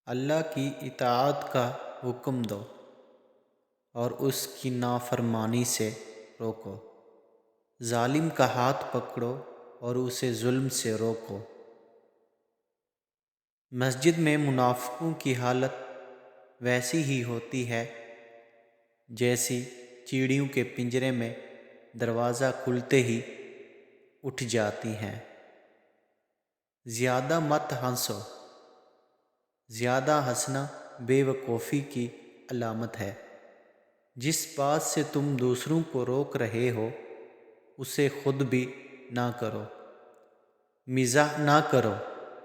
اللہ کی اطاعت کا حکم دو اور اس کی نافرمانی سے روکو۔ ظالم کا ہاتھ پکڑو اور اسے ظلم سے روکو۔ مسجد میں منافقوں کی حالت ویسی ہی ہوتی ہے جیسی چڑیوں کے پنجرے میں دروازہ کھلتے ہی اٹھ جاتی ہیں۔ زیادہ مت ہنسو، زیادہ ہنسنا بے وقوفی کی علامت ہے۔ جس بات سے تم دوسروں کو روک رہے ہو اسے خود بھی نہ کرو۔ مزاح نہ کرو،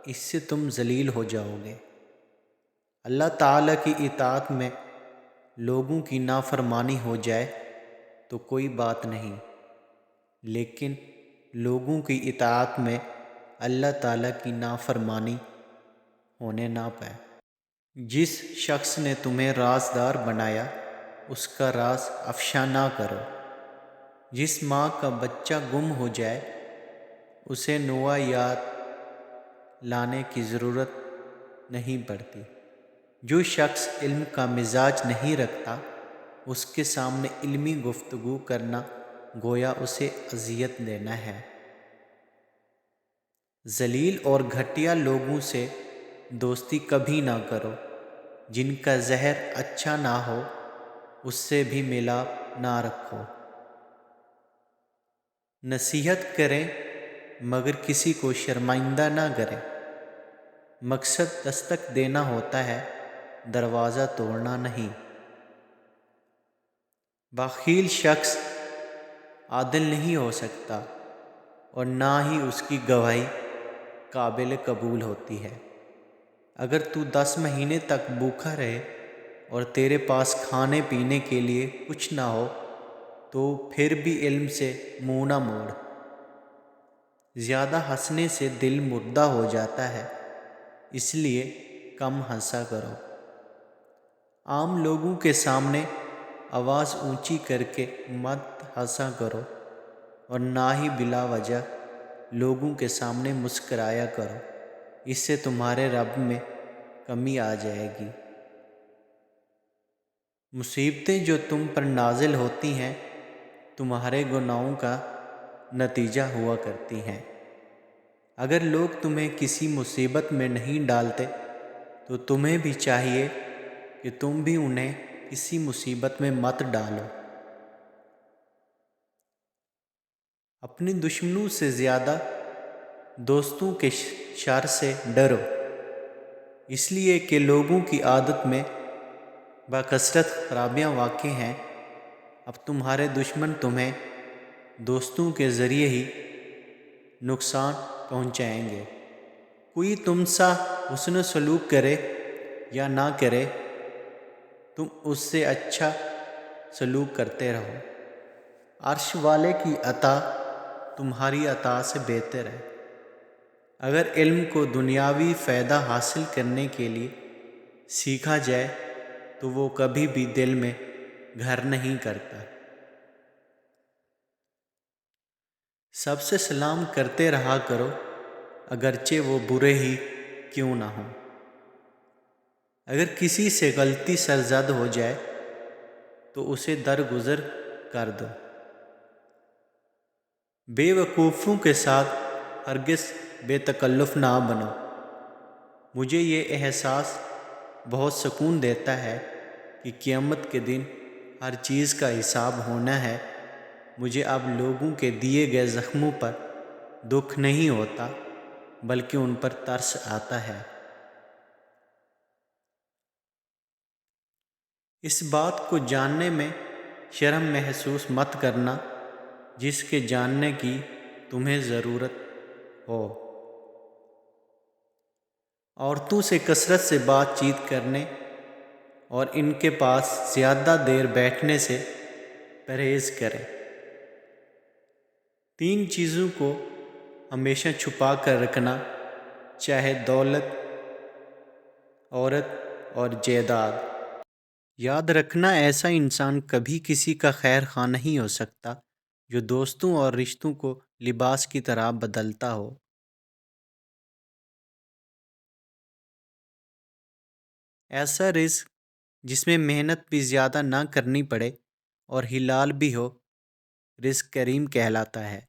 اس سے تم ذلیل ہو جاؤ گے۔ اللہ تعالیٰ کی اطاعت میں لوگوں کی نافرمانی ہو جائے تو کوئی بات نہیں، لیکن لوگوں کی اطاعت میں اللہ تعالیٰ کی نافرمانی ہونے نہ پائے۔ جس شخص نے تمہیں رازدار بنایا اس کا راز افشا نہ کرو۔ جس ماں کا بچہ گم ہو جائے اسے نواح یاد لانے کی ضرورت نہیں پڑتی۔ جو شخص علم کا مزاج نہیں رکھتا اس کے سامنے علمی گفتگو کرنا گویا اسے اذیت دینا ہے۔ ذلیل اور گھٹیا لوگوں سے دوستی کبھی نہ کرو۔ جن کا زہر اچھا نہ ہو اس سے بھی ملاپ نہ رکھو۔ نصیحت کریں مگر کسی کو شرمندہ نہ کریں۔ مقصد دستک دینا ہوتا ہے، دروازہ توڑنا نہیں۔ بخیل شخص عادل نہیں ہو سکتا اور نہ ہی اس کی گواہی قابل قبول ہوتی ہے۔ اگر تو 10 مہینے تک بھوکا رہے اور تیرے پاس کھانے پینے کے لیے کچھ نہ ہو تو پھر بھی علم سے منہ نہ موڑ۔ زیادہ ہنسنے سے دل مردہ ہو جاتا ہے، اس لیے کم ہنسا کرو۔ عام لوگوں کے سامنے آواز اونچی کر کے مت ہنسا کرو اور نہ ہی بلا وجہ لوگوں کے سامنے مسکرایا کرو، اس سے تمہارے رب میں کمی آ جائے گی۔ مصیبتیں جو تم پر نازل ہوتی ہیں تمہارے گناہوں کا نتیجہ ہوا کرتی ہیں۔ اگر لوگ تمہیں کسی مصیبت میں نہیں ڈالتے تو تمہیں بھی چاہیے کہ تم بھی انہیں کسی مصیبت میں مت ڈالو۔ اپنے دشمنوں سے زیادہ دوستوں کے شر سے ڈرو، اس لیے کہ لوگوں کی عادت میں بکثرت خرابیاں واقع ہیں۔ اب تمہارے دشمن تمہیں دوستوں کے ذریعے ہی نقصان پہنچائیں گے۔ کوئی تم سا حسن سلوک کرے یا نہ کرے، تم اس سے اچھا سلوک کرتے رہو۔ عرش والے کی عطا تمہاری عطا سے بہتر ہے۔ اگر علم کو دنیاوی فائدہ حاصل کرنے کے لیے سیکھا جائے تو وہ کبھی بھی دل میں گھر نہیں کرتا۔ سب سے سلام کرتے رہا کرو اگرچہ وہ برے ہی کیوں نہ ہوں۔ اگر کسی سے غلطی سرزد ہو جائے تو اسے درگزر کر دو۔ بے وقوفوں کے ساتھ ہرگز بے تکلف نہ بنو۔ مجھے یہ احساس بہت سکون دیتا ہے کہ قیامت کے دن ہر چیز کا حساب ہونا ہے۔ مجھے اب لوگوں کے دیے گئے زخموں پر دکھ نہیں ہوتا بلکہ ان پر ترس آتا ہے۔ اس بات کو جاننے میں شرم محسوس مت کرنا جس کے جاننے کی تمہیں ضرورت ہو۔ عورتوں سے کثرت سے بات چیت کرنے اور ان کے پاس زیادہ دیر بیٹھنے سے پرہیز کریں۔ 3 چیزوں کو ہمیشہ چھپا کر رکھنا، چاہے دولت، عورت اور جائیداد۔ یاد رکھنا ایسا انسان کبھی کسی کا خیر خواہ نہیں ہو سکتا جو دوستوں اور رشتوں کو لباس کی طرح بدلتا ہو۔ ایسا رزق جس میں محنت بھی زیادہ نہ کرنی پڑے اور حلال بھی ہو رزق کریم کہلاتا ہے۔